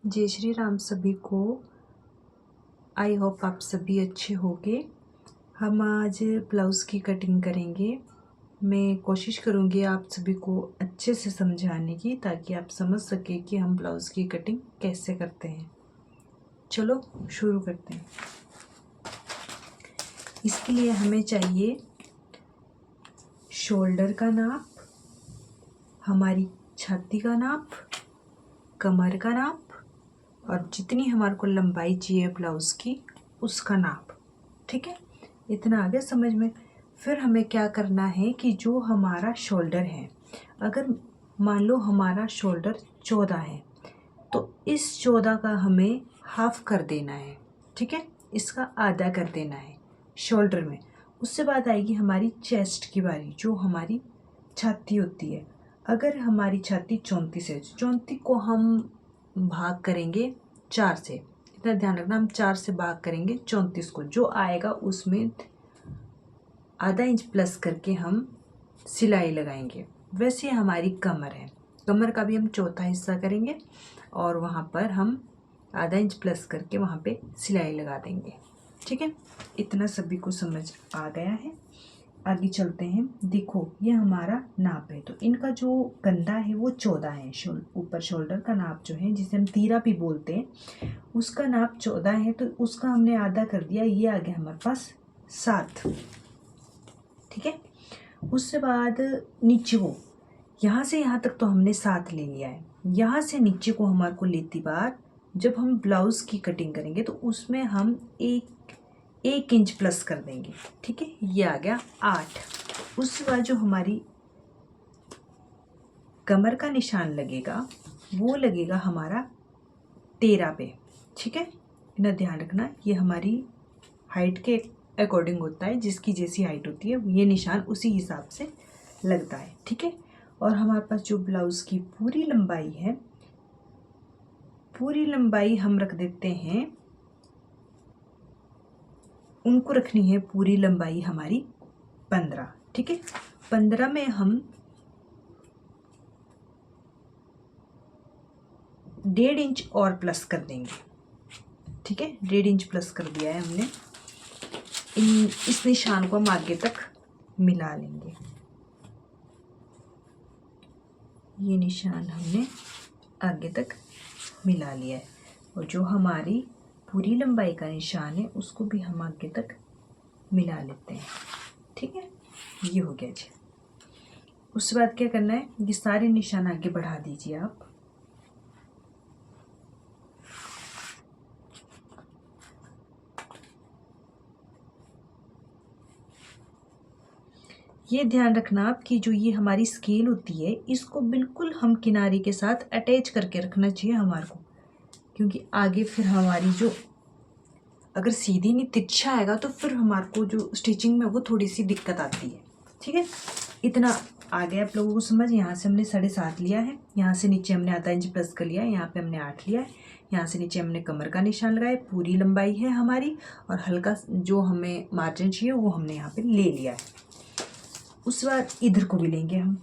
जय श्री राम सभी को। आई होप आप सभी अच्छे होंगे। हम आज ब्लाउज़ की कटिंग करेंगे। मैं कोशिश करूँगी आप सभी को अच्छे से समझाने की, ताकि आप समझ सकें कि हम ब्लाउज़ की कटिंग कैसे करते हैं। चलो शुरू करते हैं। इसके लिए हमें चाहिए शोल्डर का नाप, हमारी छाती का नाप, कमर का नाप और जितनी हमारे को लंबाई चाहिए ब्लाउज़ की उसका नाप। ठीक है, इतना आ गया समझ में। फिर हमें क्या करना है कि जो हमारा शोल्डर है, अगर मान लो हमारा शोल्डर 14 है तो इस 14 का हमें हाफ कर देना है। ठीक है, इसका आधा कर देना है शोल्डर में। उससे बाद आएगी हमारी चेस्ट की बारी, जो हमारी छाती होती है। अगर हमारी छाती 34 है, 34 को हम भाग करेंगे 4 से। इतना ध्यान रखना, हम 4 से भाग करेंगे 34 को, जो आएगा उसमें आधा इंच प्लस करके हम सिलाई लगाएंगे। वैसे हमारी कमर है, कमर का भी हम चौथा हिस्सा करेंगे और वहाँ पर हम आधा इंच प्लस करके वहाँ पे सिलाई लगा देंगे। ठीक है, इतना सभी को समझ आ गया है। आगे चलते हैं। देखो ये हमारा नाप है, तो इनका जो कंधा है वो 14 है। ऊपर शोल्डर का नाप जो है, जिसे हम तीरा भी बोलते हैं, उसका नाप 14 है। तो उसका हमने आधा कर दिया, ये आ गया हमारे पास 7। ठीक है, उससे बाद नीचे को यहाँ से यहाँ तक तो हमने 7 ले लिया है। यहाँ से नीचे को हमारे को लेती बार जब हम ब्लाउज़ की कटिंग करेंगे तो उसमें हम एक इंच प्लस कर देंगे। ठीक है, ये आ गया 8। उसके बाद जो हमारी कमर का निशान लगेगा वो लगेगा हमारा 13 पे। ठीक है, इतना ध्यान रखना, ये हमारी हाइट के अकॉर्डिंग होता है, जिसकी जैसी हाइट होती है ये निशान उसी हिसाब से लगता है। ठीक है, और हमारे पास जो ब्लाउज़ की पूरी लंबाई है, पूरी लंबाई हम रख देते हैं, उनको रखनी है पूरी लंबाई हमारी 15। ठीक है, 15 में हम 1.5 इंच और प्लस कर देंगे। ठीक है, 1.5 इंच प्लस कर दिया है हमने। इस निशान को हम आगे तक मिला लेंगे। ये निशान हमने आगे तक मिला लिया है, और जो हमारी पूरी लंबाई का निशान है उसको भी हम आगे तक मिला लेते हैं। ठीक है, ये हो गया जी। उसके बाद क्या करना है, ये सारे निशान आगे बढ़ा दीजिए आप। ये ध्यान रखना आप कि जो ये हमारी स्केल होती है, इसको बिल्कुल हम किनारे के साथ अटैच करके रखना चाहिए हमारे को, क्योंकि आगे फिर हमारी जो अगर सीधी नहीं तिरछा आएगा तो फिर हमारे को जो स्टिचिंग में वो थोड़ी सी दिक्कत आती है। ठीक है, इतना आ गया आप लोगों को समझ। यहाँ से हमने 7.5 लिया है, यहाँ से नीचे हमने आधा इंच प्लस कर लिया है, यहाँ पे हमने 8 लिया है, यहाँ से नीचे हमने कमर का निशान लगाया, पूरी लंबाई है हमारी, और हल्का जो हमें मार्जिन चाहिए वो हमने यहाँ पे ले लिया है। उसके बाद इधर को भी लेंगे हम,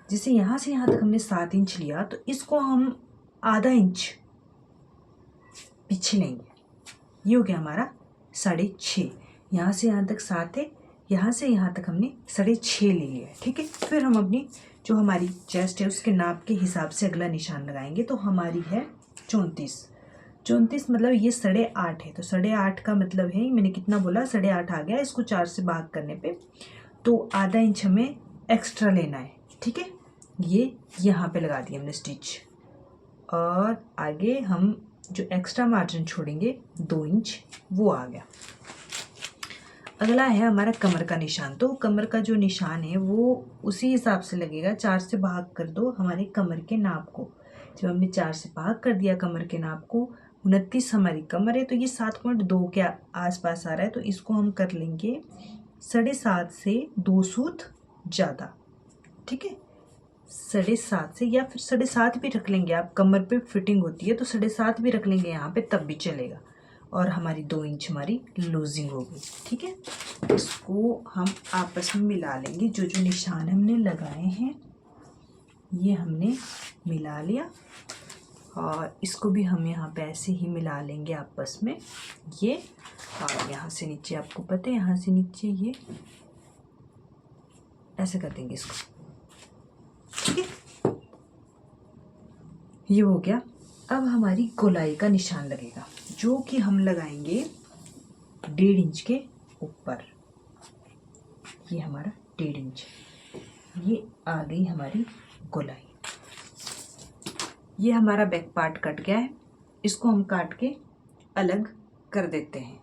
जैसे यहाँ से यहाँ तक हमने 7 इंच लिया, तो इसको हम आधा इंच पीछे लेंगे। ये हो गया हमारा 6.5। यहाँ से यहाँ तक 7 है, यहाँ से यहाँ तक हमने 6.5 ले लिया है। ठीक है, फिर हम अपनी जो हमारी चेस्ट है उसके नाप के हिसाब से अगला निशान लगाएंगे। तो हमारी है 34 मतलब ये 8.5 है। तो 8.5 का मतलब है, मैंने कितना बोला, 8.5 आ गया। इसको 4 से भाग करने पे तो आधा इंच हमें एक्स्ट्रा लेना है। ठीक है, ये यहाँ पे लगा दिया हमने स्टिच, और आगे हम जो एक्स्ट्रा मार्जिन छोड़ेंगे 2 इंच, वो आ गया। अगला है हमारा कमर का निशान। तो कमर का जो निशान है वो उसी हिसाब से लगेगा, 4 से भाग कर दो हमारे कमर के नाप को। जब हमने 4 से भाग कर दिया कमर के नाप को, 29 हमारी कमर है, तो ये 7.2 के आसपास आ रहा है। तो इसको हम कर लेंगे 7.5 से 2 सूत ज़्यादा। ठीक है, 7.5 से, या फिर 7.5 भी रख लेंगे आप, कमर पे फिटिंग होती है तो 7.5 भी रख लेंगे यहाँ पे, तब भी चलेगा। और हमारी 2 इंच हमारी लूजिंग होगी। ठीक है, इसको हम आपस में मिला लेंगे। जो जो निशान हमने लगाए हैं ये हमने मिला लिया। और इसको भी हम यहाँ पे ऐसे ही मिला लेंगे आपस में ये। और यहाँ से नीचे आपको पता है, यहाँ से नीचे ये ऐसे कर देंगे इसको, ठीक है। ये हो गया। अब हमारी गोलाई का निशान लगेगा जो कि हम लगाएंगे 1.5 इंच के ऊपर। ये हमारा 1.5 इंच, ये आ गई हमारी गोलाई। ये हमारा बैक पार्ट कट गया है, इसको हम काट के अलग कर देते हैं।